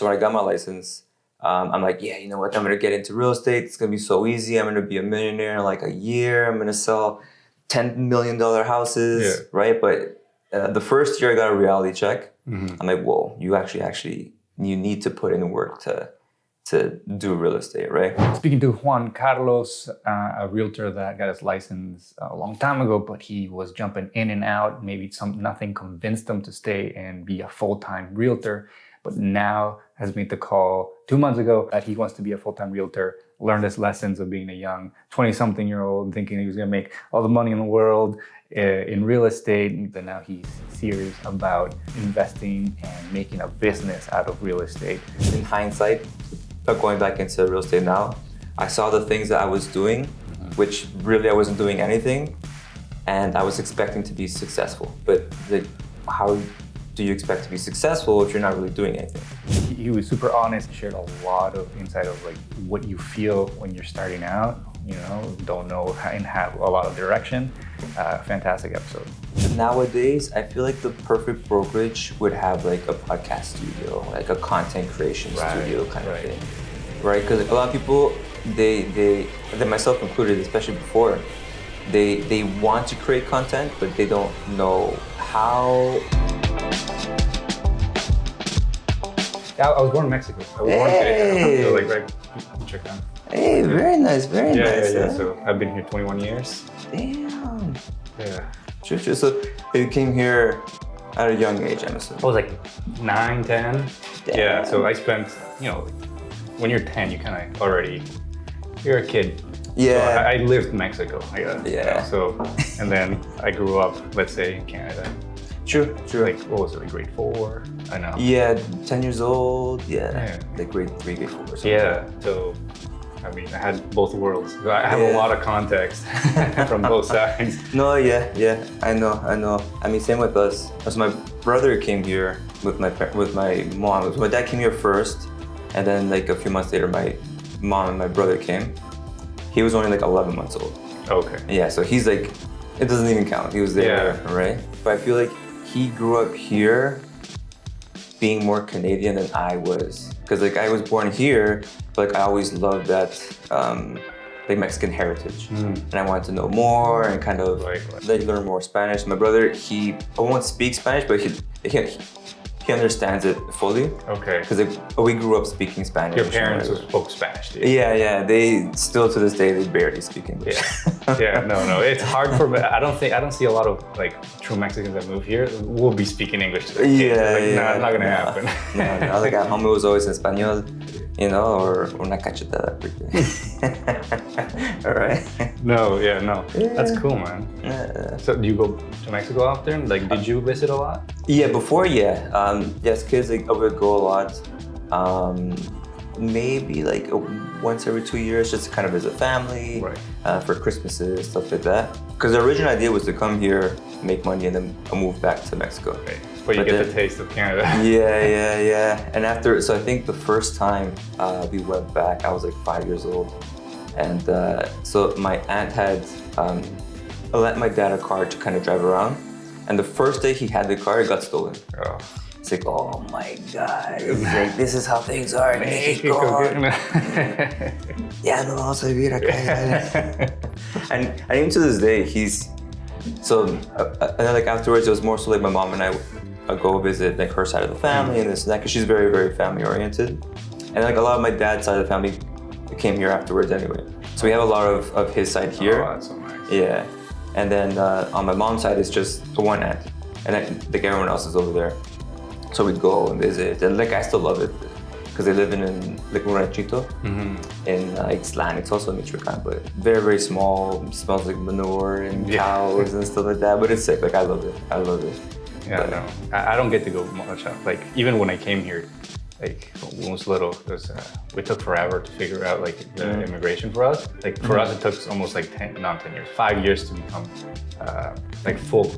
So when I got my license, I'm like, yeah, you know what? I'm gonna get into real estate. It's gonna be so easy. I'm gonna be a millionaire in like a year. I'm gonna sell $10 million houses, right? But the first year I got a reality check. I'm like, whoa, you you need to put in work to do real estate, right? Speaking to Juan Carlos, a realtor that got his license a long time ago, but he was jumping in and out. Maybe nothing convinced him to stay and be a full-time realtor, but now has made the call 2 months ago that he wants to be a full-time realtor, learned his lessons of being a young 20-something-year-old, thinking he was gonna make all the money in the world in real estate, but now he's serious about investing and making a business out of real estate. In hindsight, going back into real estate now, I saw the things that I was doing, which really I wasn't doing anything, and I was expecting to be successful. But how do you expect to be successful if you're not really doing anything? He was super honest, shared a lot of insight of like what you feel when you're starting out, you know, don't know and have a lot of direction. Fantastic episode. Nowadays, I feel like the perfect brokerage would have like a podcast studio, like a content creation studio kind of thing, right? Because a lot of people, they myself included, especially before, they want to create content, but they don't know how. Yeah, I was born in Mexico. I was born in so like right, check down. Hey, very nice, very nice. Yeah. So I've been here 21 years. Damn. Yeah. True. So you came here at a young age, I'm assuming. I was like 9, 10. Damn. Yeah, so I spent, you know, when you're 10, you kind of already, you're a kid. Yeah. So I lived in Mexico, I guess. Yeah. You know, so, and then I grew up, let's say, in Canada. True. Like, what was it, like grade 4? I know. Yeah, 10 years old, like grade 3, grade 4 or something. Yeah, so, I mean, I had both worlds. So I have a lot of context from both sides. No, yeah, I know. I mean, same with us. As my brother came here with my mom. So my dad came here first, and then like a few months later, my mom and my brother came. He was only like 11 months old. Okay. Yeah, so he's like, it doesn't even count. He was there, right? But I feel like he grew up here being more Canadian than I was. Because like I was born here, but like I always loved that like Mexican heritage. And I wanted to know more and kind of like learn more Spanish. My brother, I won't speak Spanish, but he understands it fully. Okay. Because like, we grew up speaking Spanish. Your parents spoke Spanish, dude. Yeah. They still to this day, they barely speak English. Yeah, no. It's hard for me. I don't see a lot of like true Mexicans that move here. We'll be speaking English to their kids. Nah, it's not gonna happen. No, like at home it was always in Espanol, you know, or una cachetada. All right. No. That's cool, man. So do you go to Mexico often? Like, did you visit a lot? Yeah, before, yes, kids, like, I would go a lot. Maybe like once every 2 years, just to kind of visit family, for Christmases, stuff like that. Because the original idea was to come here, make money, and then move back to Mexico. Okay. But you get the taste of Canada. Yeah. And so I think the first time we went back, I was like 5 years old. And so my aunt had lent my dad a car to kind of drive around. And the first day he had the car, it got stolen. Oh. It's like, oh my God. It's like, this is how things are in Mexico. Ya no vamos a vivir acá. And even to this day, and then like afterwards, it was more so like my mom and I go visit like her side of the family and this and that, because she's very, very family oriented. And like a lot of my dad's side of the family came here afterwards anyway. So we have a lot of his side here. Oh, that's so nice. Yeah. And then on my mom's side, it's just one aunt. And like everyone else is over there. So we'd go and visit. And like I still love it because they live in like un ranchito in Ixtlan. It's also in Michoacan, but very, very small. It smells like manure and cows and stuff like that. But it's sick. Like I love it. Yeah, no. I don't get to go much. Like even when I came here, like when I was little, it took forever to figure out like the immigration for us. Like for us, it took almost like 5 years to become like full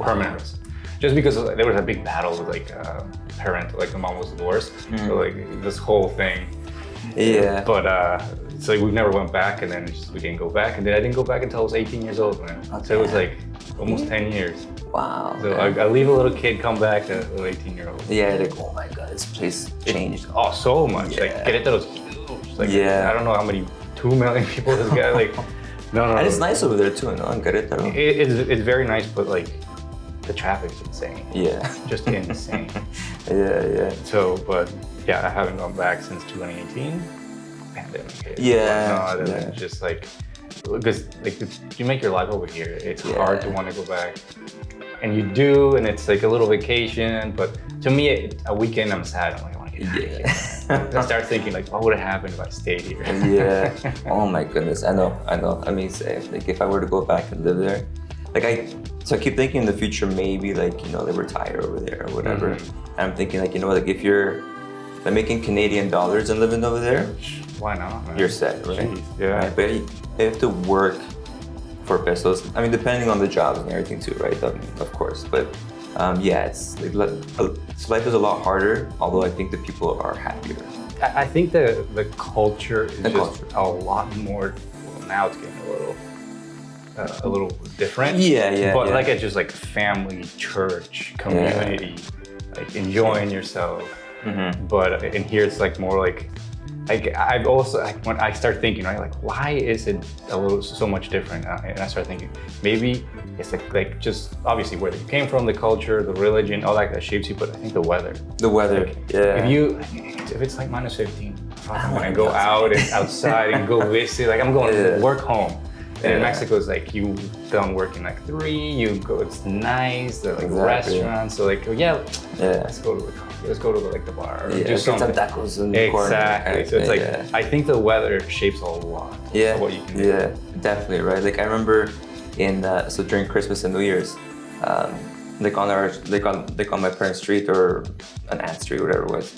permanent. Just because there was a big battle with like parental, like the mom was divorced, so like this whole thing. Yeah. But so like, we never went back, and then we didn't go back, and then I didn't go back until I was 18 years old, man. So it was like almost 10 years. Wow. So man. I leave a little kid, come back, a little 18-year-old. Yeah, like, oh my God, this place changed. Oh, so much. Yeah. Like, Querétaro's huge. Like, Yeah. I don't know how many, 2 million people this guy, like, no. And it's nice over there too, no? In Querétaro. It's very nice, but like, the traffic's insane. Yeah. Just insane. Yeah. So, but yeah, I haven't gone back since 2018. Pandemic hit. Yeah. No, Yeah. it's just like, because like you make your life over here, it's hard to want to go back. And you do, and it's like a little vacation. But to me, a weekend, I'm sad. I'm like, I want to get out of here. I start thinking like, what would have happened if I stayed here? Yeah. Oh my goodness. I know. I mean, say, like if I were to go back and live there, like I keep thinking in the future, maybe like, you know, they retire over there or whatever. And I'm thinking like, you know what, like if you're like making Canadian dollars and living over there, Why not, man? you're set, right? Jeez, yeah. Right? But you have to work for pesos. I mean, depending on the jobs and everything too, right? Of course. But yeah, it's like life is a lot harder, although I think the people are happier. I think the culture is a lot more, well, now it's getting a little different. Yeah. But like it's just like family, church, community, like enjoying yourself. But in here it's like more like I've also when I start thinking, right, like why is it so much different? And I start thinking maybe it's like just obviously where you came from, the culture, the religion, all that shapes you. But I think the weather. The weather, like, yeah. If it's like minus 15, I'm gonna go out and outside and go visit. Like I'm going to work home. And in Mexico, it's like you done working like 3, you go. It's nice. They're like restaurants. So like let's go to the coffee. Let's go to like the bar. Or do something. Some tacos in the corner. Exactly. So it's like I think the weather shapes a lot. Of what you can do. Yeah, definitely, right? Like I remember so during Christmas and New Year's, like on my parents' street or an aunt's street, whatever it was.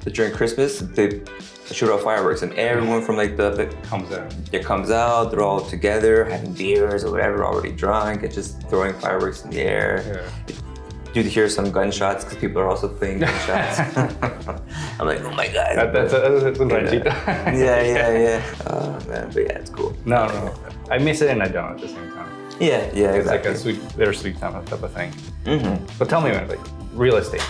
During Christmas, they shoot off fireworks, and everyone from like comes out. They're all together having beers or whatever, already drunk, and just throwing fireworks in the air. You'd hear some gunshots because people are also playing gunshots. I'm like, oh my God. That's a ranchito. Yeah. Oh man, but yeah, it's cool. No. I miss it and I don't at the same time. Yeah, It's exactly. like a bittersweet type of thing. But tell me, man, like real estate.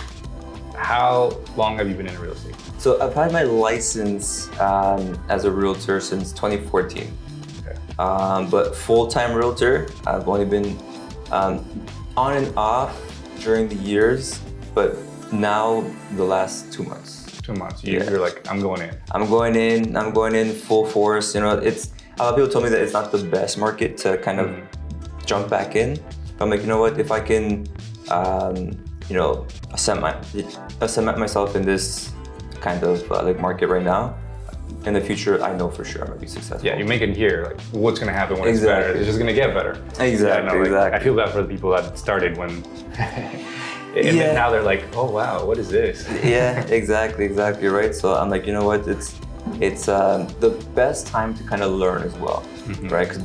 How long have you been in real estate? So I've had my license as a realtor since 2014. Okay. But full-time realtor, I've only been on and off during the years, but now the last 2 months. 2 months. You're like, I'm going in. I'm going in full force. You know, a lot of people told me that it's not the best market to kind of jump back in. But I'm like, you know what? If I can, cement myself in this kind of like market right now, in the future, I know for sure I'm gonna be successful. Yeah, you make it here. Like, what's gonna happen when it's better? It's just gonna get better. Exactly. I feel bad for the people that started when, and then now they're like, oh wow, what is this? Yeah, exactly, right? So I'm like, you know what? It's the best time to kind of learn as well, right? Because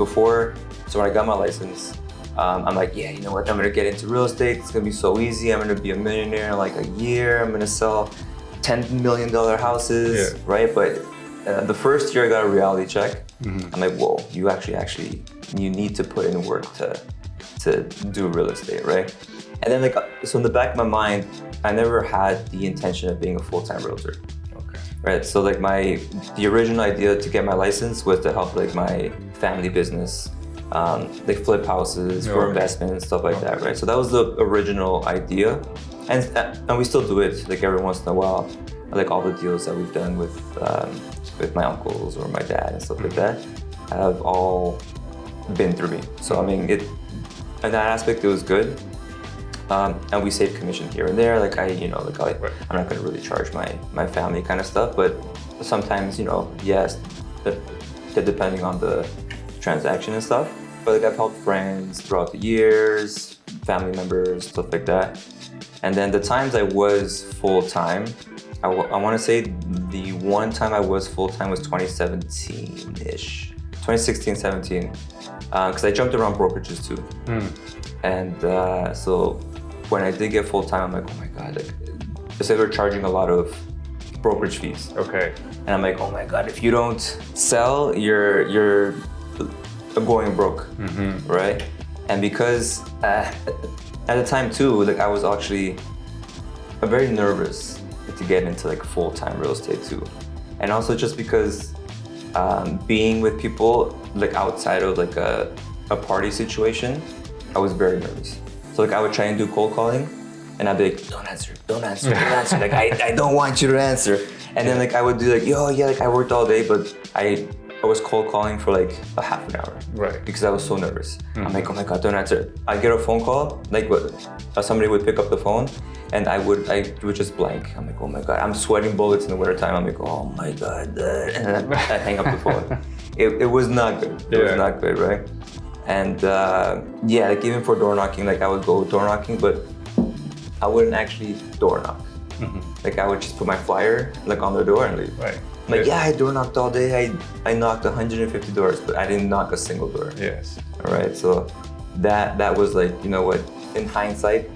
so when I got my license, I'm like, yeah, you know what? I'm gonna get into real estate. It's gonna be so easy. I'm gonna be a millionaire in like a year. I'm gonna sell $10 million houses, right? But the first year I got a reality check. I'm like, whoa, you actually need to put in work to do real estate, right? And then so in the back of my mind, I never had the intention of being a full-time realtor. Okay. Right. So like the original idea to get my license was to help like my family business, like flip houses for investment and stuff like that, right? So that was the original idea, and we still do it like every once in a while. Like all the deals that we've done with my uncles or my dad and stuff like that have all been through me. So I mean, in that aspect, it was good. And we save commission here and there. Like I'm not gonna really charge my family kind of stuff, but sometimes, yes, depending on the transaction and stuff. But like I've helped friends throughout the years, family members, stuff like that. And then the times I was full-time, I want to say the one time I was full-time was 2017-ish, 2016, 17, because I jumped around brokerages too. And so when I did get full-time, I'm like, oh my God, like, they said we're charging a lot of brokerage fees. Okay. And I'm like, oh my God, if you don't sell, you're going broke, right? And because at the time too, like I was actually very nervous to get into like full-time real estate too. And also just because being with people like outside of like a party situation, I was very nervous. So like I would try and do cold calling and I'd be like, don't answer. Like I don't want you to answer. And then like I would do like, yo, yeah, like I worked all day, but I was cold calling for like a half an hour. Right. Because I was so nervous. I'm like, oh my God, don't answer. I'd get a phone call, like somebody would pick up the phone and I would just blank. I'm like, oh my God, I'm sweating bullets in the wintertime. I'm like, oh my God. And then I hang up the phone. It was not good. It was not good, right? And yeah, like even for door knocking, like I would go door knocking, but I wouldn't actually door knock. Like I would just put my flyer like on the door and leave. Right. Like, yeah, I door knocked all day. I knocked 150 doors, but I didn't knock a single door. Yes. All right, so that was like, you know what, in hindsight,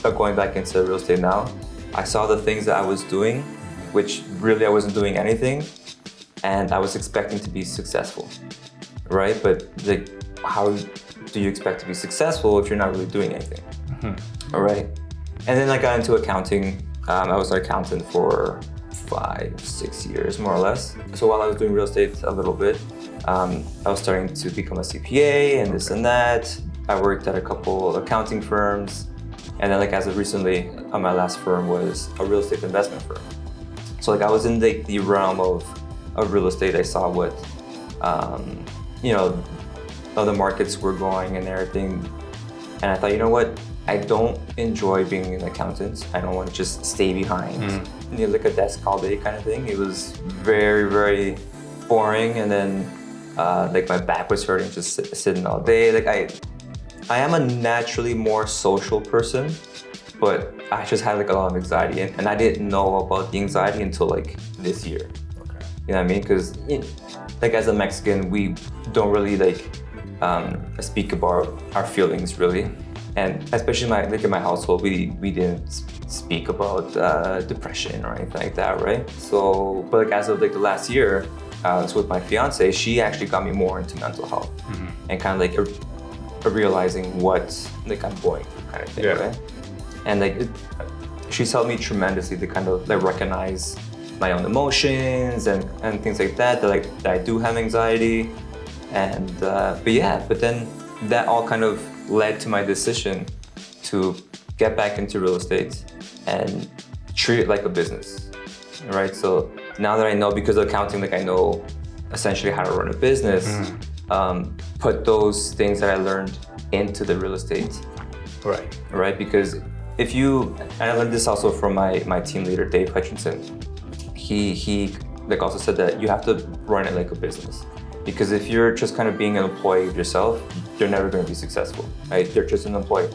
going back into real estate now, I saw the things that I was doing, which really I wasn't doing anything, and I was expecting to be successful, right? But like, how do you expect to be successful if you're not really doing anything? All right, and then I got into accounting. I was an accountant for 5-6 years, more or less. So while I was doing real estate a little bit, I was starting to become a CPA and this and that. I worked at a couple accounting firms. And then like as of recently, my last firm was a real estate investment firm. So like I was in the realm of real estate. I saw what, you know, how the markets were going and everything. And I thought, you know what? I don't enjoy being an accountant. I don't want to just stay behind, you know, like a desk all day kind of thing. It was very, very boring. And then like my back was hurting just sitting all day. Like I am a naturally more social person, but I just had like a lot of anxiety and I didn't know about the anxiety until like this year. Okay. You know what I mean? Because like as a Mexican, we don't really like speak about our feelings really. And especially in my household, we didn't speak about depression or anything like that, right? So, but like as of like the last year, so with my fiance, she actually got me more into mental health and kind of like realizing what like I'm going through kind of thing, right? And like she's helped me tremendously to kind of like recognize my own emotions and things like that. That like that I do have anxiety, and but then that all kind of led to my decision to get back into real estate and treat it like a business, right? So now that I know, because of accounting, like I know essentially how to run a business, put those things that I learned into the real estate, right? Because if you, and I learned this also from my team leader, Dave Hutchinson, he like also said that you have to run it like a business. Because if you're just kind of being an employee of yourself, you're never going to be successful, right? You're just an employee.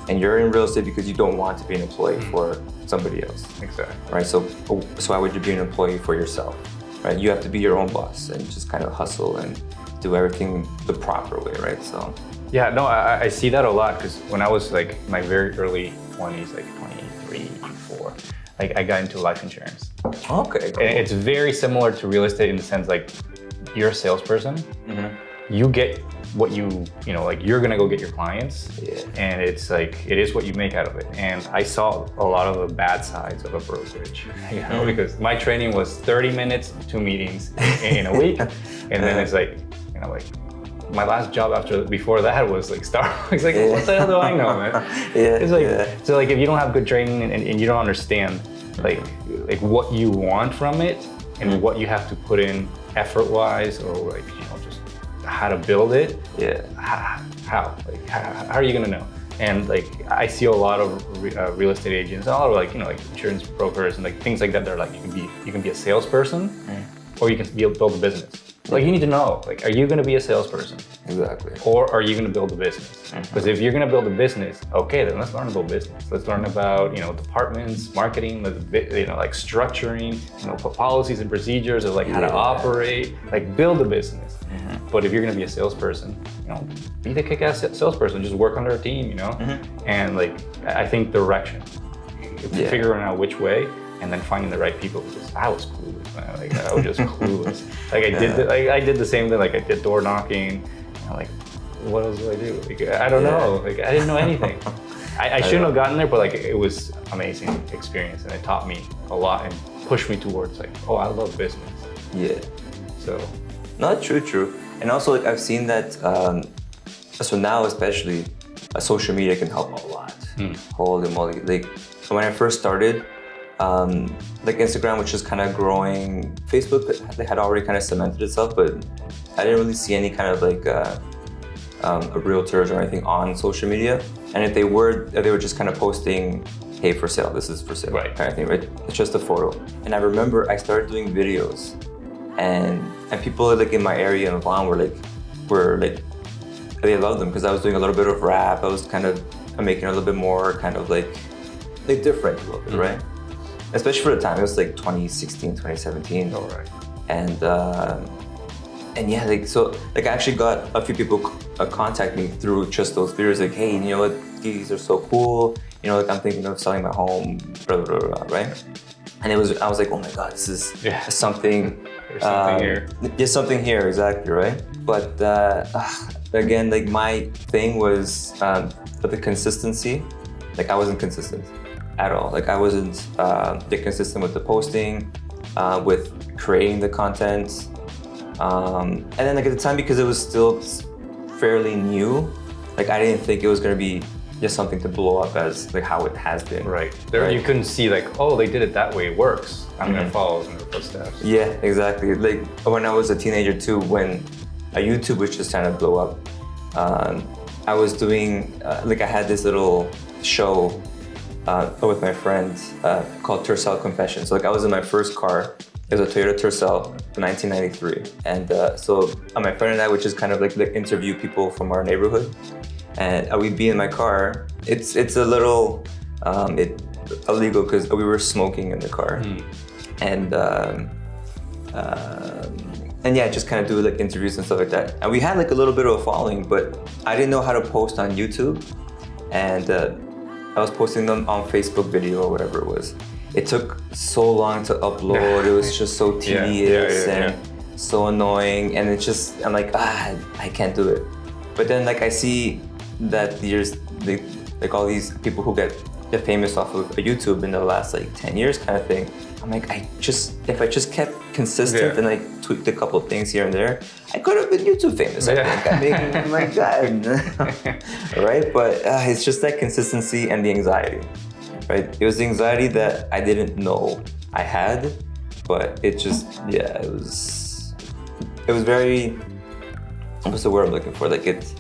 And you're in real estate because you don't want to be an employee for somebody else. Exactly. Right? So why would you be an employee for yourself, right? You have to be your own boss and just kind of hustle and do everything the proper way, right? So. Yeah, no, I see that a lot because when I was like my very early 20s, like 23, 24, like I got into life insurance. Okay, cool. And it's very similar to real estate in the sense like, you're a salesperson, you get what you know, like you're gonna go get your clients, and it's like, it is what you make out of it. And I saw a lot of the bad sides of a brokerage, you know, because my training was 30 minutes, 2 meetings in a week. And then it's like, you know, like my last job before that was like Starbucks. Like, what the hell do I know, man? It's like, so like if you don't have good training and you don't understand like what you want from it and what you have to put in effort-wise, or like, you know, just how to build it. How are you gonna know? And like, I see a lot of real estate agents, a lot of like, you know, like insurance brokers and like things like that. They're like, you can be a salesperson, or you can build a business. Like, you need to know, like, are you gonna be a salesperson? Exactly. Or are you gonna build a business? Because if you're gonna build a business, okay, then let's learn about business. Let's learn about, you know, departments, marketing, you know, like structuring, you know, policies and procedures of like how to operate, like build a business. But if you're gonna be a salesperson, you know, be the kick-ass salesperson, just work under a team, you know? And like, I think direction, figuring out which way, and then finding the right people, because I was clueless, man. Like, I was just clueless. Like I did the same thing. Like I did door knocking, you know, like what else do I do? Like, I don't know. Like, I didn't know anything. I shouldn't have gotten there, but like it was amazing experience, and it taught me a lot and pushed me towards like, oh, I love business. Yeah. So. No, true. And also, like, I've seen that, so now especially, social media can help a lot. Holy moly. Like, when I first started, like Instagram, which is kind of growing, Facebook, they had already kind of cemented itself, but I didn't really see any kind of like realtors or anything on social media. And if they were just kind of posting, hey, for sale, this is for sale, right, kind of thing, right? It's just a photo. And I remember I started doing videos, and people like in my area in Vaughan were like, they loved them because I was doing a little bit of rap. I was kind of making a little bit more kind of like different a little bit, right? Especially for the time, it was like 2016, 2017. Oh, right. And yeah, like, so like I actually got a few people contact me through just those videos, like, hey, you know what, these are so cool. You know, like I'm thinking of selling my home, blah, blah, blah, blah, right? And I was like, oh my God, this is something. There's something here. There's something here, exactly, right? But again, like my thing was the consistency. Like I wasn't consistent at all. Like I wasn't consistent with the posting, with creating the content. And then like at the time, because it was still fairly new, like I didn't think it was gonna be just something to blow up as like how it has been. Right. There, you couldn't see like, oh, they did it that way, it works. I'm gonna follow in their footsteps. Yeah, exactly. Like when I was a teenager too, when YouTube was just trying to blow up, I was doing, like I had this little show with my friend called Tercel Confessions. So like I was in my first car. It was a Toyota Tercel, 1993. And so my friend and I would just kind of like interview people from our neighborhood. And we'd be in my car. It's a little illegal because we were smoking in the car. And yeah, just kind of do like interviews and stuff like that. And we had like a little bit of a following, but I didn't know how to post on YouTube. And I was posting them on Facebook video or whatever it was. It took so long to upload. It was just so tedious and so annoying. And it's just, I'm like, I can't do it. But then like I see that there's like all these people who get famous off of YouTube in the last like 10 years kind of thing. I'm like, if I just kept consistent and like tweaked a couple of things here and there, I could have been YouTube famous. I think. I mean, oh my God. Right? But it's just that consistency and the anxiety. Right? It was the anxiety that I didn't know I had, but it just, it was very, what's the word I'm looking for? Like it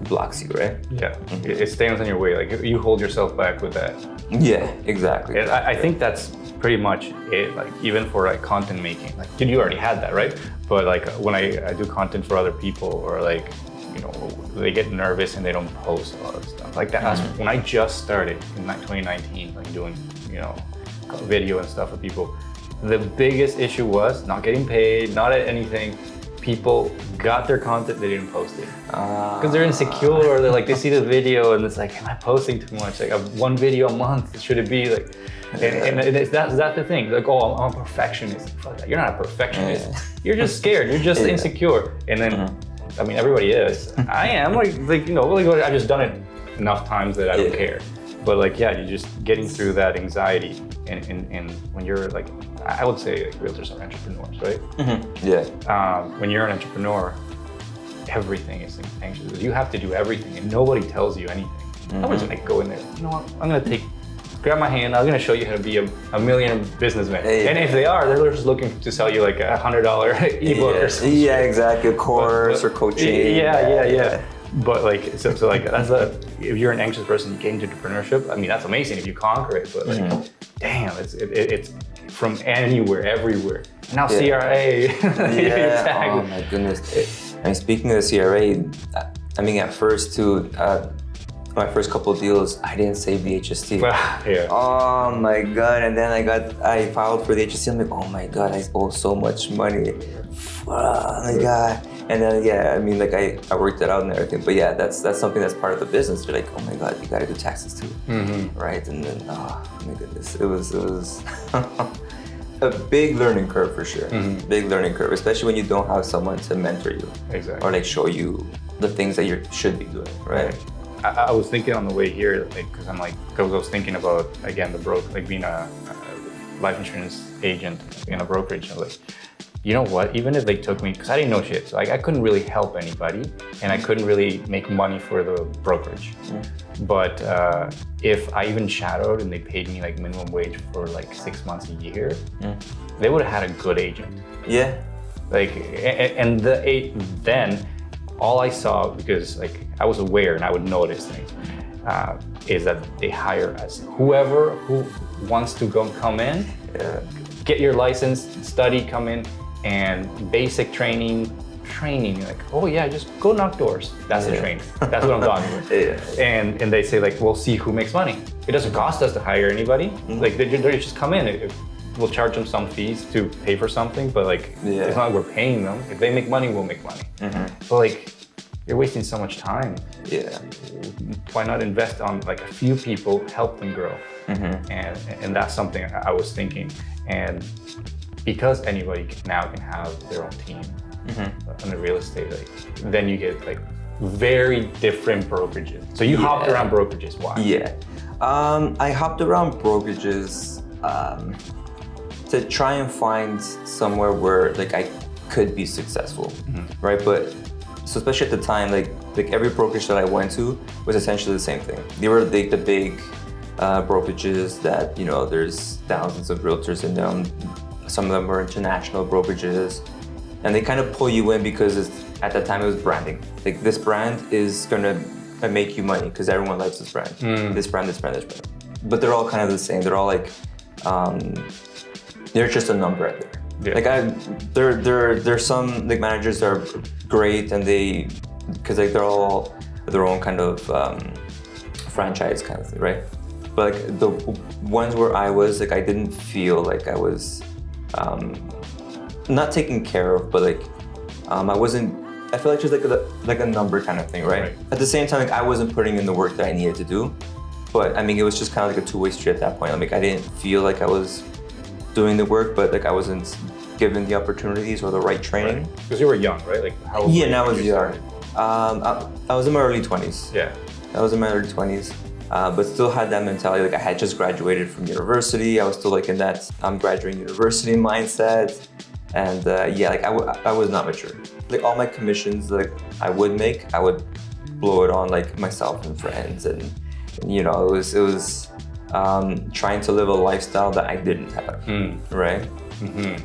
blocks you, right? Yeah, it stands in your way. Like you hold yourself back with that. Yeah, exactly. And I think that's pretty much it. Like even for like content making, like you already had that, right? But like when I do content for other people, or like, you know, they get nervous and they don't post a lot of stuff like that. When I just started in 2019, like doing, you know, video and stuff with people, the biggest issue was not getting paid, not anything. People got their content, they didn't post it because they're insecure, or they're like, they see the video and it's like, am I posting too much? Like one video a month, should it be like? And that's the thing. Like, oh, I'm a perfectionist. Fuck that. You're not a perfectionist. You're just scared. You're just insecure. And then, I mean, everybody is. I am like you know, like I've just done it enough times that I don't care. But like, yeah, you're just getting through that anxiety. And when you're like, I would say like realtors are entrepreneurs, right? When you're an entrepreneur, everything is anxious. You have to do everything, and nobody tells you anything. Nobody's gonna go in there, you know what, I'm gonna grab my hand, I'm gonna show you how to be a million businessman. And if they are, they're just looking to sell you like $100 ebook or something. Yeah, exactly, a course or coaching. Yeah. But like, so like if you're an anxious person, you get into entrepreneurship, I mean, that's amazing if you conquer it, but like, damn, it's from anywhere, everywhere. Now CRA, oh my goodness. And speaking of the CRA, I mean, at first too, my first couple of deals, I didn't save the HST. Oh my God. And then I filed for the HST. I'm like, oh my God, I owe so much money. Oh my God. And then, I mean, like I worked that out and everything. But yeah, that's something that's part of the business. You're like, oh my God, you got to do taxes too. Right? And then, oh my goodness, it was a big learning curve for sure. Big learning curve, especially when you don't have someone to mentor you. Exactly. Or like show you the things that you should be doing, right? I was thinking on the way here, like, because I was thinking about, again, being a life insurance agent in a brokerage. I was like, you know what? Even if they took me, because I didn't know shit, so I couldn't really help anybody, and I couldn't really make money for the brokerage. But if I even shadowed and they paid me like minimum wage for like 6 months a year, they would have had a good agent. Yeah. Like, and then all I saw, because like I was aware and I would notice things, is that they hire us. Whoever who wants to come in, get your license, study, come in, and basic training. Like, oh yeah, just go knock doors. That's the training. That's what I'm talking about. And they say like, we'll see who makes money. It doesn't cost us to hire anybody. Like they just come in. We'll charge them some fees to pay for something, but like it's not like we're paying them. If they make money, we'll make money. But like, you're wasting so much time. Yeah. Why not invest on like a few people, help them grow? And that's something I was thinking. And because anybody now can have their own team on the real estate, like, then you get like very different brokerages. So you hopped around brokerages. Why? Yeah. I hopped around brokerages to try and find somewhere where like I could be successful, right? But so especially at the time, like every brokerage that I went to was essentially the same thing. They were like the big brokerages that, you know, there's thousands of realtors in them. Some of them were international brokerages, and they kind of pull you in because at that time it was branding. Like, this brand is gonna make you money because everyone likes this brand. This brand. But they're all kind of the same. They're all like, they're just a number out there. Yeah. Like there's some like managers that are great, and because like they're all their own kind of franchise kind of thing, right? But like the ones where I was, like, I didn't feel like I was not taken care of, but like I feel like just like a number kind of thing, right? At the same time, like, I wasn't putting in the work that I needed to do, but I mean, it was just kind of like a two-way street at that point. Like, I didn't feel like I was doing the work, but like I wasn't given the opportunities or the right training. Because you were young, right? Like, how old were you I was when you young. started? I was in my early 20s. Yeah. I was in my early 20s, but still had that mentality. Like, I had just graduated from university. I was still like in that I'm graduating university mindset. And like I was not mature. Like, all my commissions that I would make, I would blow it on like myself and friends, and you know, it was trying to live a lifestyle that I didn't have, right?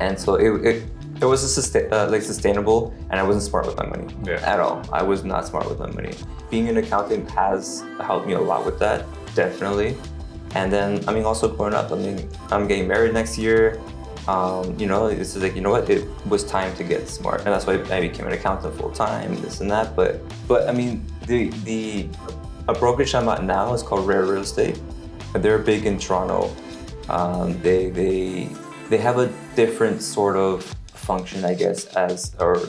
And so it was sustainable, and I wasn't smart with my money at all. I was not smart with my money. Being an accountant has helped me a lot with that, definitely. And then, I mean, also growing up, I mean, I'm getting married next year. You know, it's like, you know what, it was time to get smart, and that's why I became an accountant full time, this and that. But I mean, a brokerage I'm at now is called Rare Real Estate. They're big in Toronto. They have a different sort of function, I guess, or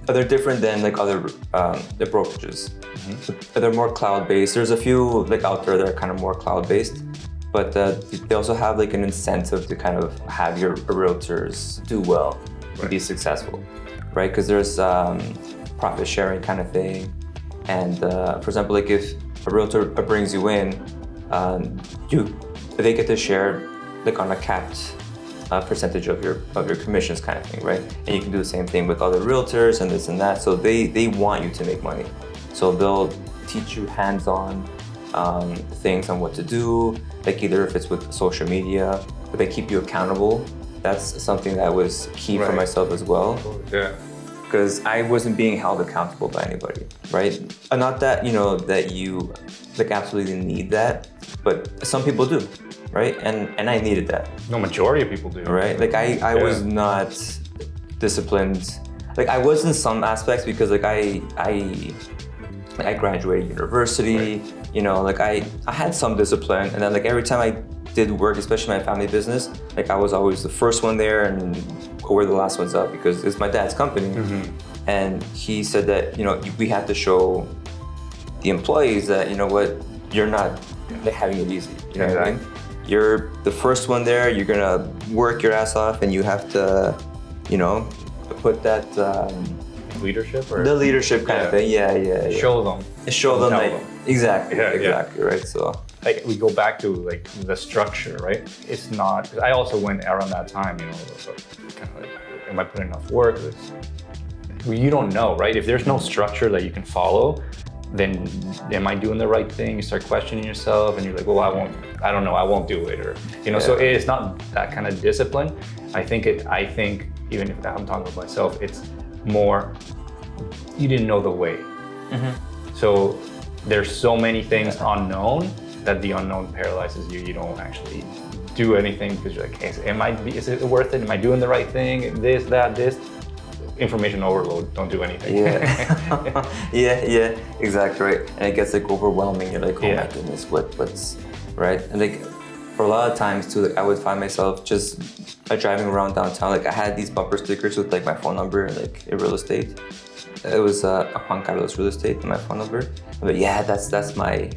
they're different than like other the brokerages. They're more cloud-based. There's a few like out there that are kind of more cloud-based. But they also have like an incentive to kind of have your realtors do well, and be successful, right? Because there's profit sharing kind of thing. And for example, like if a realtor brings you in, they get to share like on a capped percentage of your commissions kind of thing, right? And you can do the same thing with other realtors and this and that. So they want you to make money. So they'll teach you hands-on things on what to do, like either if it's with social media, but they keep you accountable. That's something that was key for myself as well. Yeah. Because I wasn't being held accountable by anybody, right? Not that, you know, that you like absolutely need that, but some people do, right? And I needed that. No, majority of people do. Right? Like I was not disciplined. Like, I was in some aspects because like I graduated university, you know, like I had some discipline, and then like every time I did work, especially my family business, like I was always the first one there and we're the last ones up because it's my dad's company. And he said that, you know, we have to show the employees that, you know what, you're not like having it easy. You know what I mean? You're the first one there, you're gonna work your ass off, and you have to, you know, put that Leadership or the leadership kind of thing. Yeah. show them. Show them Tell like them. exactly, Yeah. right. So Like we go back to like the structure, right? It's not. 'Cause I also went around that time, you know, so kind of like, am I putting enough work? Well, you don't know, right? If there's no structure that you can follow, then am I doing the right thing? You start questioning yourself, and you're like, well, I don't know, I won't do it, or you know. So it's not that kind of discipline. I think even if I'm talking about myself, it's more you didn't know the way. So there's so many things unknown that the unknown paralyzes you. You don't actually do anything because you're like, hey, is it worth it? Am I doing the right thing? This. Information overload. Don't do anything. Yeah, exactly right. And it gets like overwhelming. You're like, oh my goodness, what's right? And like for a lot of times too, like I would find myself just driving around downtown. Like I had these bumper stickers with like my phone number, like in real estate. It was Juan Carlos real estate and my phone number. But yeah, that's my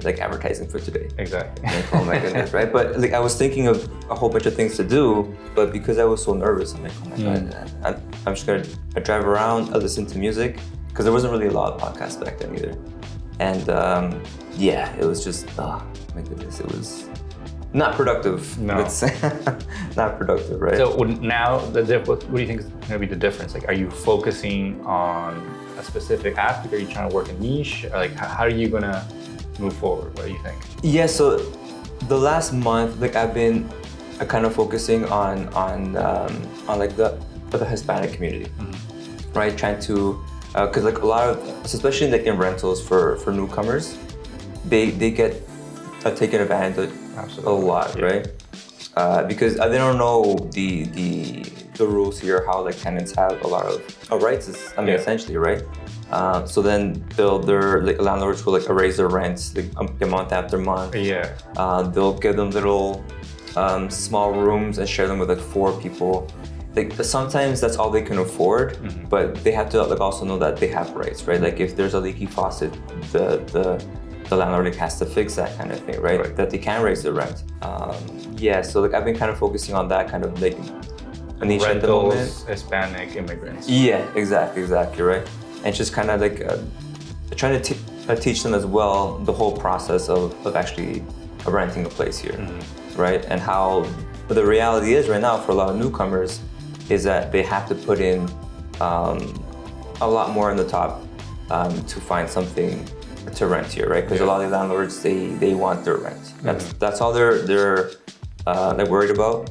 like advertising for today. Exactly. Like, oh my goodness, right? But like I was thinking of a whole bunch of things to do, but because I was so nervous, I'm like, oh my god, I'm just gonna drive around, I listen to music, because there wasn't really a lot of podcasts back then either. And it was just, oh my goodness, it was not productive. No. Let's say. Not productive, right? So now, what do you think is going to be the difference? Like, are you focusing on a specific aspect? Are you trying to work a niche? Or like, how are you going to move forward? What do you think? Yeah, so the last month, like I've been kind of focusing on like the Hispanic community, right? Trying to, because like a lot of, especially like in rentals for newcomers, they get taken advantage of a lot, right? Because they don't know the rules here, how like tenants have a lot of rights. Essentially, right? So then their like, landlords will like raise their rents like a month after month. Yeah. They'll give them little small rooms and share them with like 4 people. Like sometimes that's all they can afford, but they have to like also know that they have rights, right? Like if there's a leaky faucet, the landlord like, has to fix that kind of thing, right? That they can raise the rent. So like I've been kind of focusing on that kind of like a niche at the moment. Hispanic immigrants. Yeah, exactly, right? And just kind of like trying to teach them as well the whole process of actually renting a place here, right? And how the reality is right now for a lot of newcomers is that they have to put in a lot more in the top to find something to rent here, right? Because a lot of the landlords they want their rent. That's all they're worried about.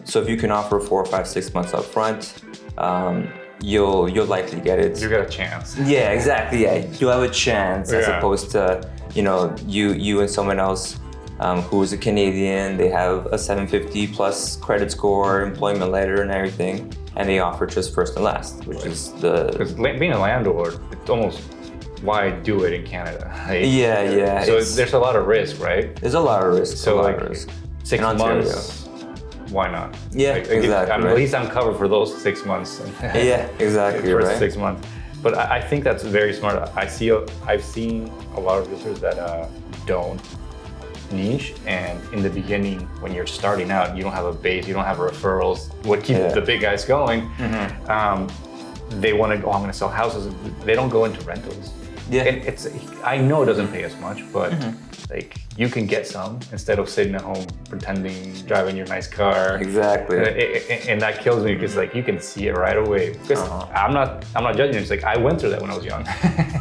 So if you can offer 4, 5, 6 months up front, you'll likely get it. You got a chance. Yeah, exactly. Yeah, you have a chance as opposed to you and someone else who's a Canadian. They have a 750 plus credit score, employment letter, and everything, and they offer just first and last, which is because being a landlord, it's almost why do it in Canada? Like, yeah. So there's a lot of risk, right? There's a lot of risk. So like 6 months, why not? Yeah, like, exactly. At least I'm covered for those 6 months. Yeah, exactly. For right. 6 months. But I think that's very smart. I've seen a lot of realtors that don't niche, and in the beginning when you're starting out, you don't have a base, you don't have referrals. What keeps the big guys going? They want to. I'm going to sell houses. They don't go into rentals. Yeah. And I know it doesn't pay as much, but like you can get some instead of sitting at home pretending driving your nice car. Exactly. And that kills me because like you can see it right away. Because I'm not judging. It's like I went through that when I was young.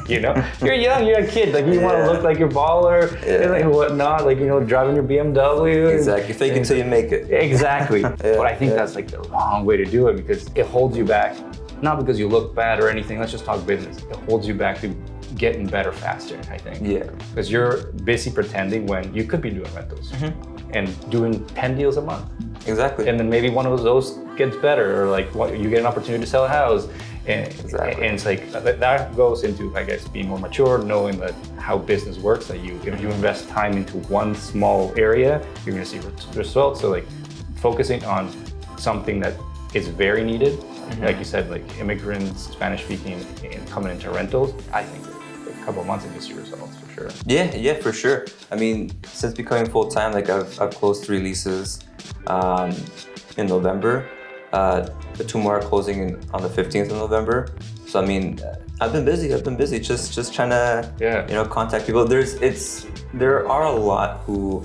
You're young, you're a kid. Like you want to look like your baller and like whatnot. Like driving your BMW. Exactly. Fake it till you make it. Exactly. But I think that's like the wrong way to do it because it holds you back. Not because you look bad or anything. Let's just talk business. It holds you back to getting better faster, I think. Yeah. Because you're busy pretending when you could be doing rentals and doing 10 deals a month. Exactly. And then maybe one of those gets better, or like you get an opportunity to sell a house. And it's like that goes into, I guess, being more mature, knowing that how business works. That if you invest time into one small area, you're going to see results. So like focusing on something that is very needed. Like you said, like immigrants, Spanish speaking, and coming into rentals, I think couple of months and you see results for sure. Yeah, for sure. I mean, since becoming full-time, like I've closed 3 leases in November. The 2 more are closing on the 15th of November. So I mean, I've been busy, just trying to, contact people. There are a lot who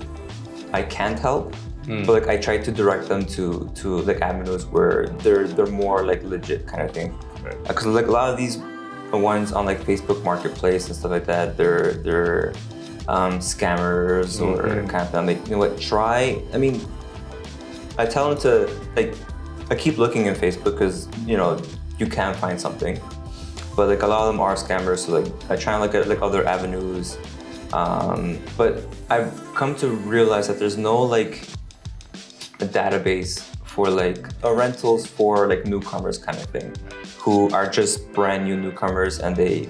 I can't help, but like I try to direct them to like avenues where they're more like legit kind of thing. Because like a lot of these ones on like Facebook Marketplace and stuff like that, they're scammers or kind of thing. Like, you know what? I mean, I tell them to like, I keep looking in Facebook because you can find something, but like a lot of them are scammers. So like I try and look at like other avenues, but I've come to realize that there's no like a database for like rentals for like newcomers kind of thing, who are just brand new newcomers, and they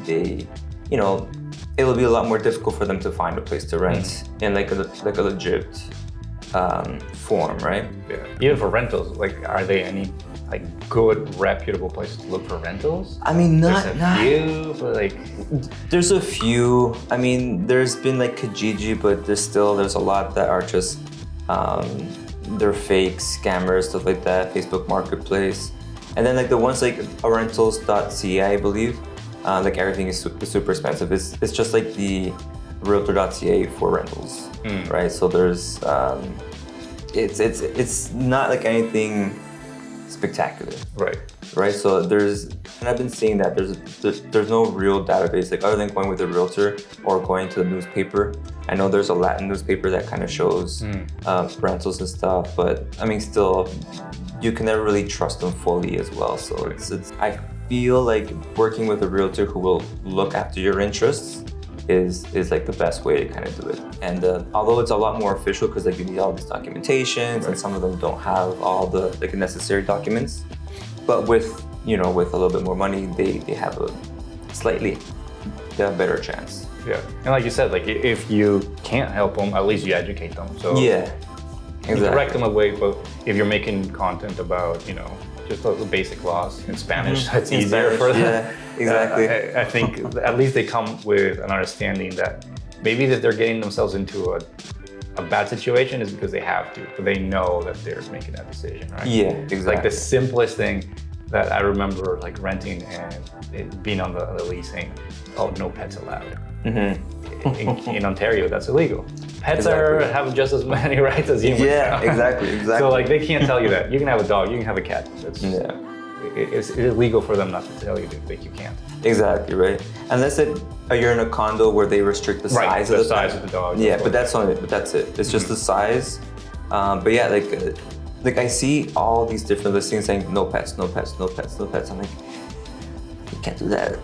it'll be a lot more difficult for them to find a place to rent in like a legit form, right? Yeah. Even for rentals, like, are they any like good reputable places to look for rentals? I mean, there's a few, but like there's a few. I mean, there's been like Kijiji, but there's a lot that are just they're fake scammers, stuff like that. Facebook Marketplace, and then like the ones like rentals.ca, I believe. Like everything is super expensive. It's just like the Realtor.ca for rentals, right? So there's it's not like anything spectacular, right? So and I've been seeing that there's no real database, like other than going with a realtor or going to the newspaper. I know there's a Latin newspaper that kind of shows rentals and stuff, but I mean, still, you can never really trust them fully as well. So I feel like working with a realtor who will look after your interests is like the best way to kind of do it. And although it's a lot more official because like you need all these documentations, and some of them don't have all the like necessary documents, but with with a little bit more money, they have a slightly better chance. Yeah, and like you said, like if you can't help them, at least you educate them. So yeah, exactly. You correct them away, but if you're making content about just the basic laws in Spanish, it's easier for them. Yeah, exactly. I think at least they come with an understanding that maybe that they're getting themselves into a bad situation is because they have to, but they know that they're making that decision, right? Yeah, exactly. Like the simplest thing that I remember, like renting and it being on the leasing, no pets allowed. In Ontario, that's illegal. Pets have just as many rights as humans. Yeah, exactly. So like they can't tell you that. You can have a dog, you can have a cat. It's illegal for them not to tell you that you can't. Exactly, right. Unless you're in a condo where they restrict the size of the size of the dog. Yeah, but that's it. It's just the size. But yeah, like I see all these different listings saying no pets, no pets, no pets, no pets. I'm like, you can't do that.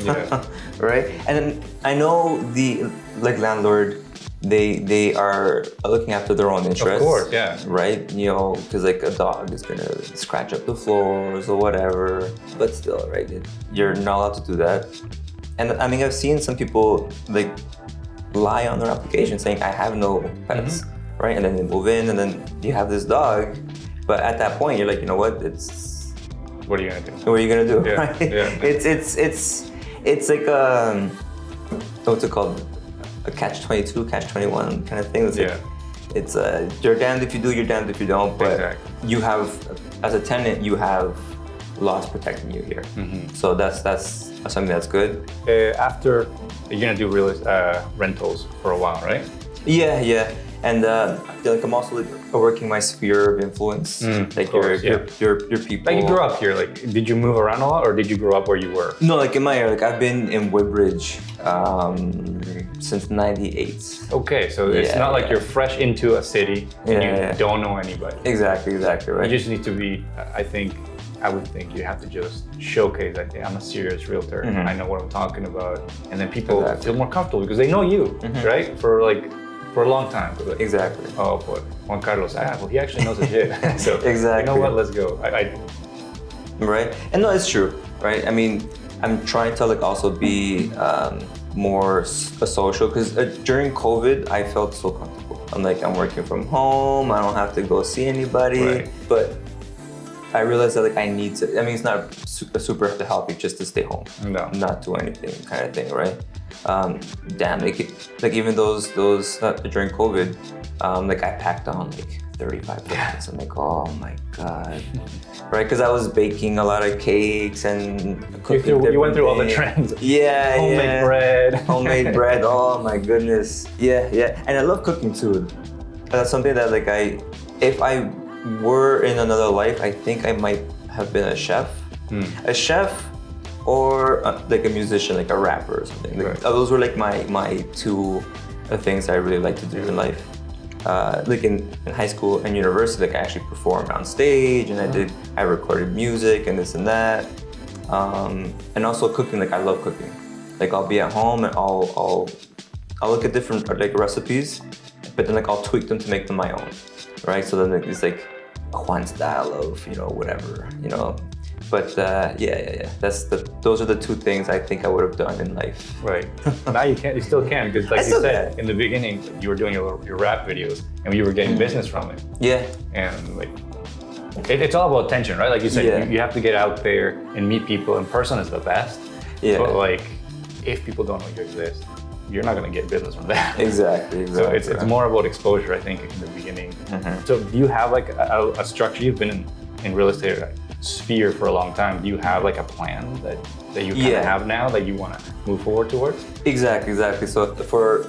Yeah. Right? And then I know the landlord, they are looking after their own interests. Of course, yeah. Right? Because like a dog is gonna scratch up the floors or whatever. But still, right? You're not allowed to do that. And I mean, I've seen some people like lie on their application saying I have no pets, right? And then they move in, and then you have this dog. But at that point, you're like, you know what? What are you gonna do? What are you gonna do? Yeah, right? yeah. It's like what's it called? A catch-22, catch-21 kind of thing. It's you're damned if you do, you're damned if you don't. But you have, as a tenant, you have laws protecting you here. So that's something that's good. After you're gonna do rentals for a while, right? Yeah. And I feel like I'm also working my sphere of influence, like your people. Like you grew up here. Like, did you move around a lot, or did you grow up where you were? No, like in my area. Like I've been in Woodbridge since '98. Okay, so it's not like you're fresh into a city and you don't know anybody. Exactly, right. You just need to be. I would think you have to just showcase that I'm a serious realtor. I know what I'm talking about, and then people feel more comfortable because they know you, right? For a long time. Like, exactly. Oh boy, Juan Carlos. Well, he actually knows his shit. So exactly. You know what? Let's go. Right, and no, it's true, right? I mean, I'm trying to like also be more social because during COVID, I felt so comfortable. I'm working from home. I don't have to go see anybody. Right. But I realized that like I need to. I mean, it's not super healthy just to stay home, not do anything, kind of thing, right? Damn, like even those during COVID, like I packed on like 35 pounds. I'm like, oh my god, right? Because I was baking a lot of cakes and cooking. You went through all the trends. Yeah, homemade bread. Homemade bread. Oh my goodness. Yeah, and I love cooking too. That's something that like if I were in another life, I think I might have been a chef. A chef or like a musician, like a rapper or something. Like, those were like my two things I really like to do in life. Like in high school and university, like I actually performed on stage and I recorded music and this and that. And also cooking, like I love cooking. Like I'll be at home and I'll look at different like recipes, but then like I'll tweak them to make them my own, right? So then it's like a Juan style of, whatever, But yeah. Those are the two things I think I would have done in life. Right. Now you still can, because like you said, in the beginning, you were doing your rap videos and you were getting business from it. Yeah. And like, it's all about attention, right? Like you said, you have to get out there and meet people. In person is the best. Yeah. But like, if people don't know you exist, you're not going to get business from that. Exactly. So it's more about exposure, I think, in the beginning. So do you have like a structure? You've been in real estate sphere for a long time. Do you have like a plan that you kind of have now that you want to move forward towards? Exactly. So for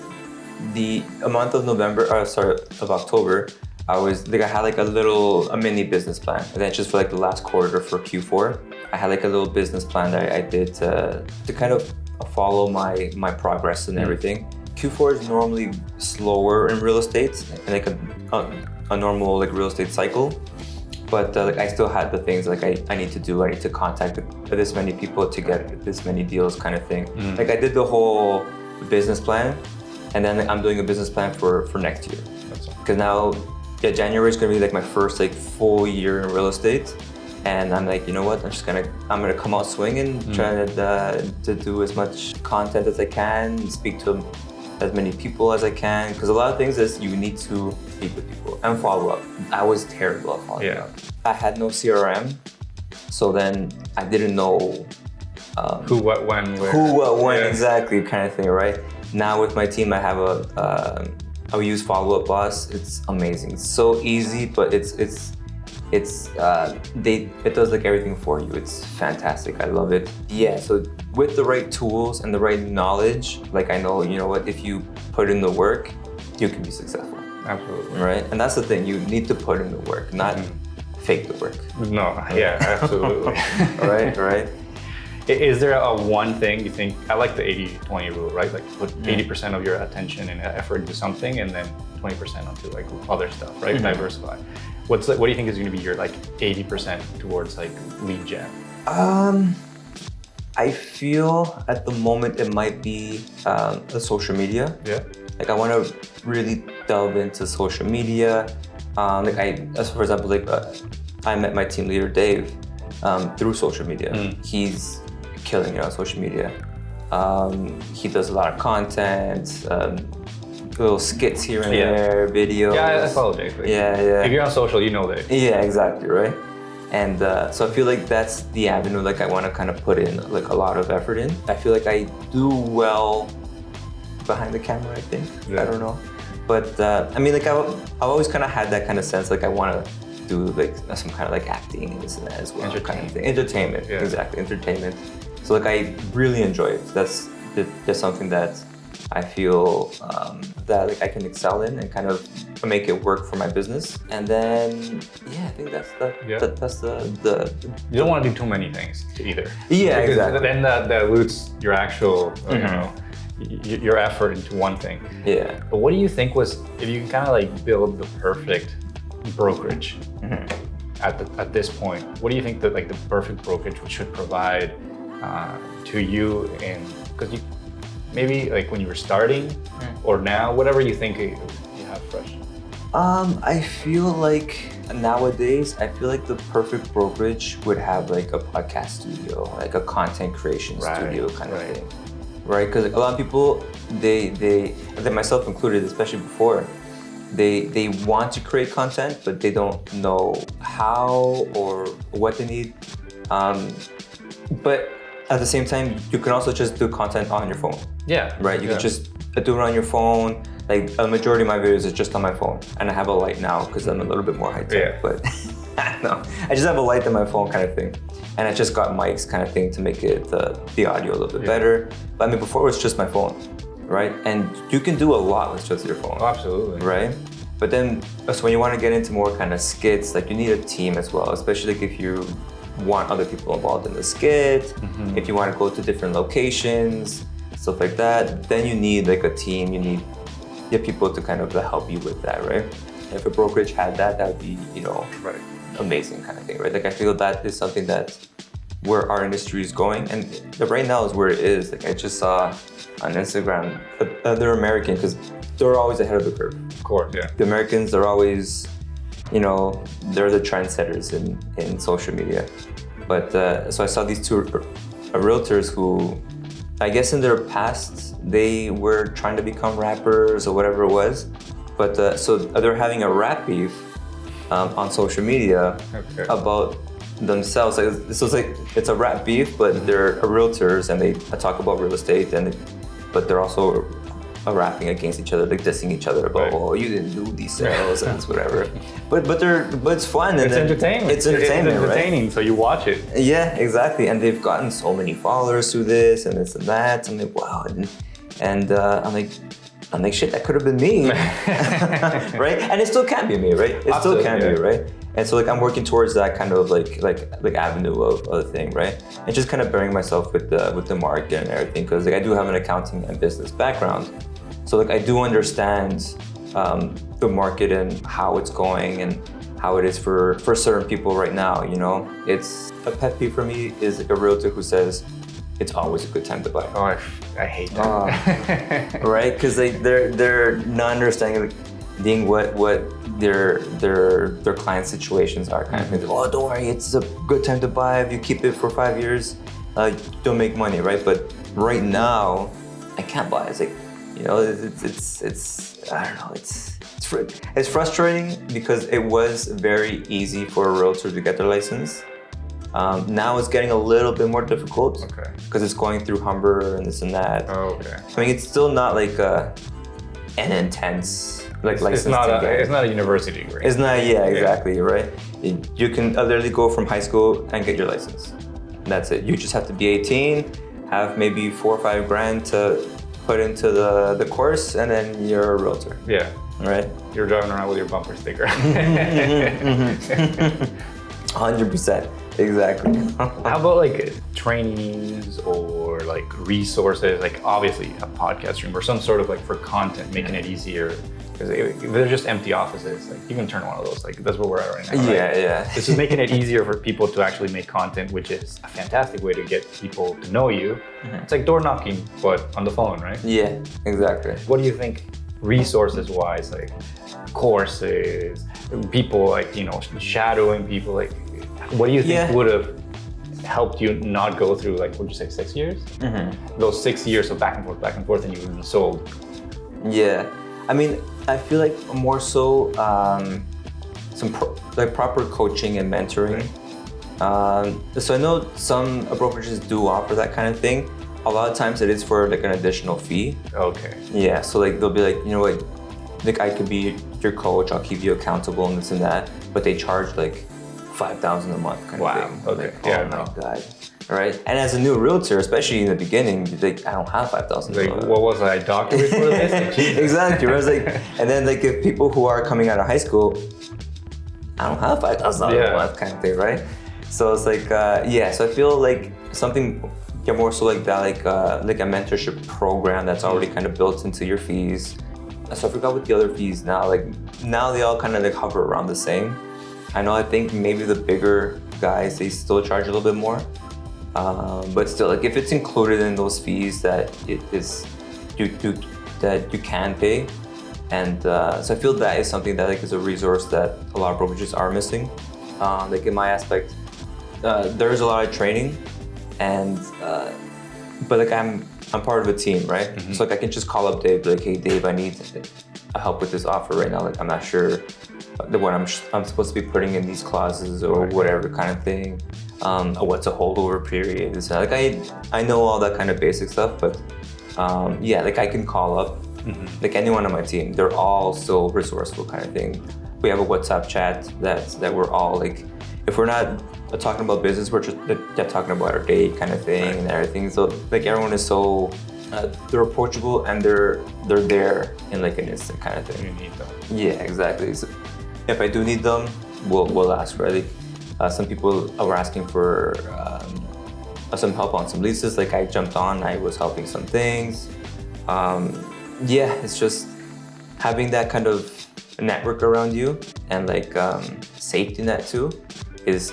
the month of October, I had like a mini business plan. And then just for like the last quarter for Q4, I had like a little business plan that I did to kind of follow my progress and everything. Q4 is normally slower in real estate, like a normal like real estate cycle. But like I still had the things like I need to do. I need to contact this many people to get this many deals, kind of thing. Like I did the whole business plan, and then I'm doing a business plan for next year. Because now, January is gonna be like my first like full year in real estate, and I'm like, you know what? I'm gonna come out swinging, trying to do as much content as I can, speak to as many people as I can, because a lot of things is you need to speak with people and follow up. I was terrible at following up. I had no CRM, so then I didn't know who, what, when, where. Who, what, when, exactly, kind of thing, right? Now with my team, I have I use Follow Up Boss. It's amazing. It's so easy, but it does like everything for you. It's fantastic. I love it. Yeah, so with the right tools and the right knowledge, like I know, you know what, if you put in the work, you can be successful. Absolutely. Right? And that's the thing, you need to put in the work, not fake the work. No, yeah, absolutely. Right. Is there a one thing you think, I like the 80-20 rule, right? Like put 80% of your attention and effort into something and then 20% onto like other stuff, right? Diversify. What do you think is going to be your like 80% towards like lead gen? I feel at the moment it might be the social media. Yeah. Like I want to really delve into social media. For example, I met my team leader Dave through social media. He's killing it on social media. He does a lot of content. Little skits here and there, videos. Yeah, I follow Dave. Yeah. If you're on social, you know Dave. Yeah, exactly, right? And so I feel like that's the avenue like I want to kind of put in like a lot of effort in. I feel like I do well behind the camera, I think. Yeah. I don't know. But I mean, like I've always kind of had that kind of sense, like I want to do like some kind of like acting and this and that as well. Entertainment, exactly, entertainment. So like I really enjoy it. That's something that I feel that like I can excel in and kind of make it work for my business. And then I think that's the you don't want to do too many things either. Yeah, because exactly. Then that dilutes your actual your effort into one thing. Yeah. But what do you think if you can kind of like build the perfect brokerage at this point? What do you think that like the perfect brokerage should provide to you? And because you maybe like when you were starting or now, whatever you think you have fresh. I feel like nowadays, I feel like the perfect brokerage would have like a podcast studio, like a content creation studio kind of thing, right? Because like, a lot of people, they myself included, especially before, they want to create content, but they don't know how or what they need. But at the same time, you can also just do content on your phone. Yeah. Right? You can just do it on your phone. Like a majority of my videos is just on my phone, and I have a light now because I'm a little bit more high tech. But I don't know. I just have a light on my phone kind of thing, and I just got mics kind of thing to make it the audio a little bit better. But I mean, before it was just my phone, right? And you can do a lot with just your phone. Oh, absolutely. Right? But then, so when you want to get into more kind of skits, like you need a team as well, especially like if you want other people involved in the skit, if you want to go to different locations, stuff like that, then you need like a team. You need people to kind of help you with that, right? If a brokerage had that, that would be, amazing kind of thing, right? Like I feel that is something that where our industry is going, and right now is where it is. Like I just saw on Instagram, they're American because they're always ahead of the curve. Of course, yeah. The Americans are always, they're the trendsetters in social media. But so I saw these two realtors who, I guess in their past, they were trying to become rappers or whatever it was. But so they're having a rap beef on social media about themselves. Like, so it's a rap beef, but they're realtors and they talk about real estate, but they're also rapping against each other, like dissing each other about, oh, you didn't do these sales and it's whatever. But it's fun. It's entertainment. It's entertainment, it's entertaining, right? So you watch it. Yeah, exactly. And they've gotten so many followers through this and this and that. And I'm like, wow. And I'm like, shit, that could have been me, right? And it still can be me, right? It still can be, right? And so like I'm working towards that kind of like avenue of the thing, right? And just kind of bearing myself with the market and everything, because like I do have an accounting and business background, so like I do understand the market and how it's going and how it is for certain people right now. It's a pet peeve for me is like a realtor who says it's always a good time to buy. Oh, I hate that. Right? Because they're not understanding what their client situations are, kind of thing. Oh, don't worry, it's a good time to buy. If you keep it for 5 years, you'll make money, right? But right now, I can't buy. It's like, it's I don't know. It's frustrating because it was very easy for a realtor to get their license. Now it's getting a little bit more difficult because it's going through Humber and this and that. Oh, okay. I mean, it's still not like an intense license. It's not a university degree. It's not. Yeah, exactly. Right. You can literally go from high school and get your license. That's it. You just have to be 18, have maybe $4 or $5 grand to put into the course, and then you're a realtor. Yeah. Right. You're driving around with your bumper sticker. 100%. Exactly. How about like trainings or like resources, like obviously a podcast room or some sort of like for content, making it easier, because they're just empty offices. Like you can turn one of those, like that's where we're at right now. Right? Yeah. This is making it easier for people to actually make content, which is a fantastic way to get people to know you. It's like door knocking, but on the phone, right? Yeah, exactly. What do you think resources wise, like courses, people like, shadowing people, like what do you think would have helped you not go through, like, what'd you say, 6 years? Those 6 years of back and forth, and you would have been sold. Yeah, I mean, I feel like more so some proper coaching and mentoring. So I know some brokerages do offer that kind of thing. A lot of times it is for like an additional fee. Okay. Yeah, so like they'll be like, what, like I could be your coach, I'll keep you accountable and this and that, but they charge like $5,000 a month kind of thing. Okay. Like, oh my God. All right. And as a new realtor, especially in the beginning, you're like, I don't have $5,000. Like, what was I, doctor before this? Exactly. I was like, and then like if people who are coming out of high school, I don't have $5,000 a month kind of thing, right? So it's like, so I feel like something more so like that, like a mentorship program that's already kind of built into your fees. So I forgot what the other fees now, like now they all kind of like hover around the same. I think maybe the bigger guys, they still charge a little bit more. But still, like if it's included in those fees that it is that you can pay, and so I feel that is something that like is a resource that a lot of brokerages are missing. Like in my aspect, there is a lot of training, and but like I'm part of a team, right? So like I can just call up Dave, like, hey Dave, I need help with this offer right now. Like I'm not sure what I'm supposed to be putting in these clauses or whatever kind of thing. What's a holdover period? So like I know all that kind of basic stuff, but yeah, like I can call up like anyone on my team. They're all so resourceful kind of thing. We have a WhatsApp chat that we're all like, if we're not talking about business, we're just talking about our day kind of thing and everything. So like everyone is so they're approachable and they're there in like an instant kind of thing. You need them. Yeah, exactly. So if I do need them, we'll ask, right? Some people were asking for some help on some leases. Like I jumped on, I was helping some things. Yeah, it's just having that kind of network around you and like safety net too is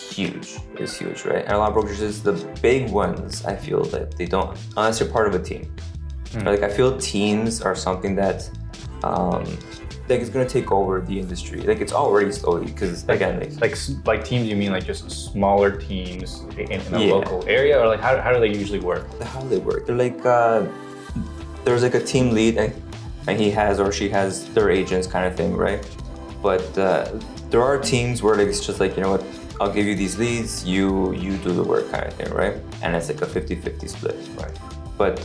huge. Is huge, right? And a lot of brokerages, the big ones, I feel that they don't, unless you're part of a team. Like I feel teams are something that like it's gonna take over the industry. Like it's already slowly, because again, like teams, you mean like just smaller teams in a local area, or like how do they usually work? How do they work? They're like there's like a team lead and he has or she has their agents kind of thing, right? But there are teams where like it's just like, you know what, I'll give you these leads, you do the work kind of thing, right? And it's like a 50-50 split, right? But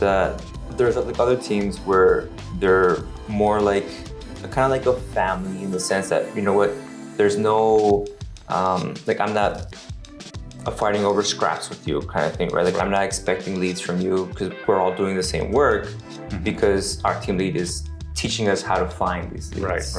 there's like other teams where they're more like kind of like a family in the sense that, you know what, there's no like I'm not fighting over scraps with you kind of thing, right? Like I'm not expecting leads from you because we're all doing the same work, because our team lead is teaching us how to find these leads.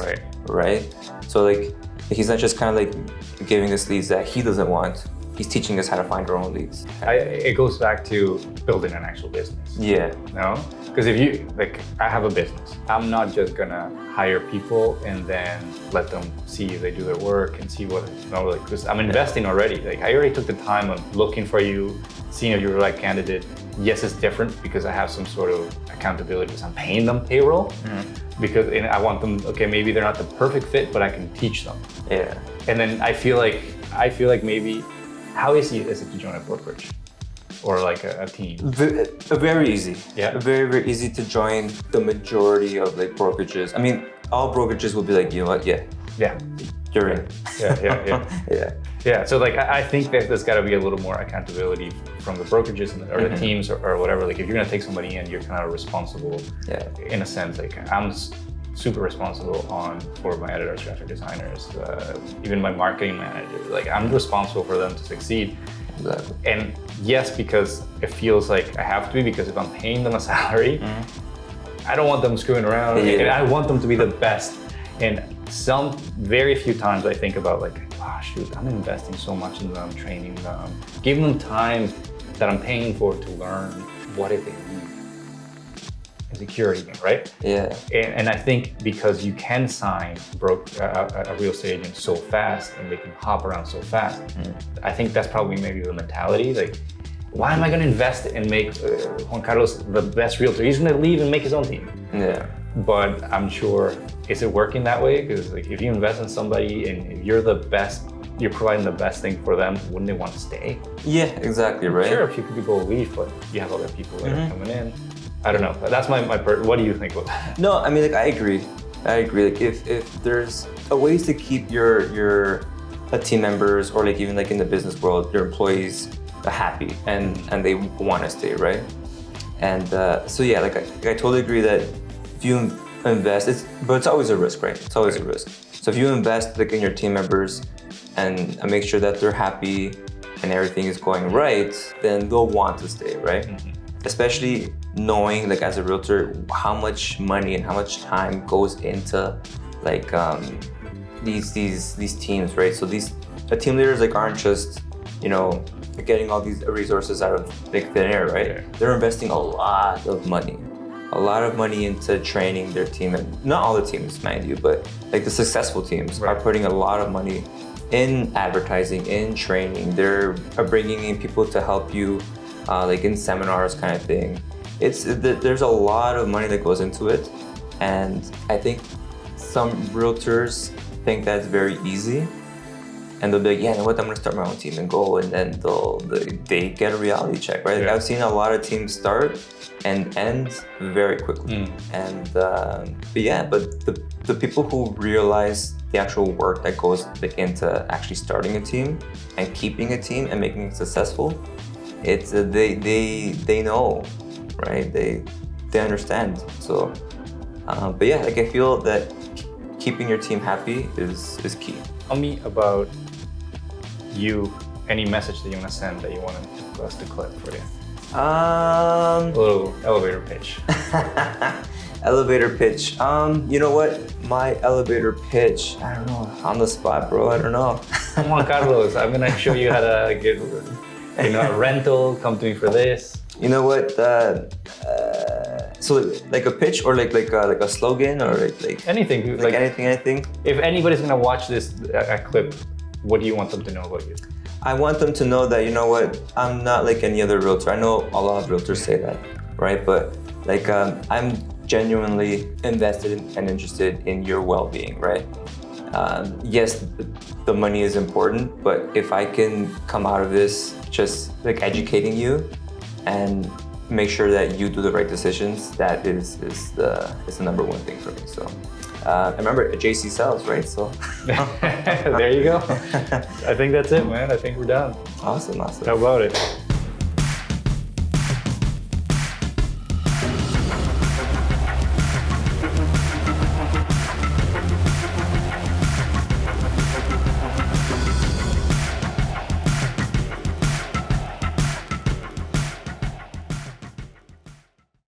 Right. So like he's not just kind of like giving us leads that he doesn't want. He's teaching us how to find our own leads. It goes back to building an actual business. Yeah. No? Because if you, like, I have a business. I'm not just gonna hire people and then let them see if they do their work and see what, you know, like, because I'm investing already. Like, I already took the time of looking for you, seeing if you're the right candidate. Yes, it's different because I have some sort of accountability because I'm paying them payroll. Because I want them, okay, maybe they're not the perfect fit, but I can teach them. Yeah. And then I feel like maybe, how easy is it to join a brokerage or like a team? Very easy. Yeah. Very, very easy to join the majority of like brokerages. I mean, all brokerages will be like, you know what? Yeah. You're in. Yeah. So like, I think that there's got to be a little more accountability from the brokerages or the teams or whatever. Like if you're gonna take somebody in, you're kind of responsible. In a sense, like I'm super responsible for my editors, graphic designers, even my marketing manager. Like I'm responsible for them to succeed. Exactly. And yes, because it feels like I have to be, because if I'm paying them a salary, I don't want them screwing around. And I want them to be the best. And very few times I think about like, oh shoot, I'm investing so much in them, training them, giving them time that I'm paying for to learn what if they need. Security, right? Yeah. And I think because you can sign a real estate agent so fast and they can hop around so fast, I think that's probably maybe the mentality. Like, why am I going to invest and make Juan Carlos the best realtor? He's going to leave and make his own team. Yeah. But I'm sure, is it working that way? Because like, if you invest in somebody and if you're the best, you're providing the best thing for them, wouldn't they want to stay? Yeah, exactly, right? Sure, a few people will leave, but you have other people that are coming in. I don't know. That's my what do you think about that? No, I mean, like I agree. Like if there's a ways to keep your team members, or like even like in the business world, your employees happy and they want to stay, right? And so yeah, like I totally agree that if you invest, but it's always a risk, right? It's always a risk. So if you invest like in your team members and make sure that they're happy and everything is going right, then they'll want to stay, right? Especially knowing, like as a realtor, how much money and how much time goes into like these teams, right? So the team leaders like aren't just, you know, getting all these resources out of like thin air, right? Yeah. They're investing a lot of money into training their team, and not all the teams, mind you, but like the successful teams are putting a lot of money in advertising, in training. They're bringing in people to help you, like in seminars kind of thing. There's a lot of money that goes into it, and I think some realtors think that's very easy, and they'll be like, yeah, you know what, I'm gonna start my own team and go, and then they get a reality check, right? Like I've seen a lot of teams start and end very quickly, and but the people who realize the actual work that goes into actually starting a team and keeping a team and making it successful, it's they know, right? They understand. So, but yeah, like I feel that keeping your team happy is key. Tell me about you. Any message that you want to send that you want us to clip for you? A little elevator pitch. Elevator pitch. You know what? My elevator pitch. I don't know. On the spot, bro. I don't know. Juan Carlos, I'm gonna show you how to get, a rental. Come to me for this. You know what? So like a pitch or like a slogan or like Anything. like anything. If anybody's gonna watch this clip, what do you want them to know about you? I want them to know that, you know what, I'm not like any other realtor. I know a lot of realtors say that, right? But like I'm genuinely invested and interested in your well-being, right? Yes, the money is important, but if I can come out of this just like educating you and make sure that you do the right decisions, that is the number one thing for me. So I remember JC sells, right? So there you go. I think that's it, man. I think we're done. Awesome. How about it?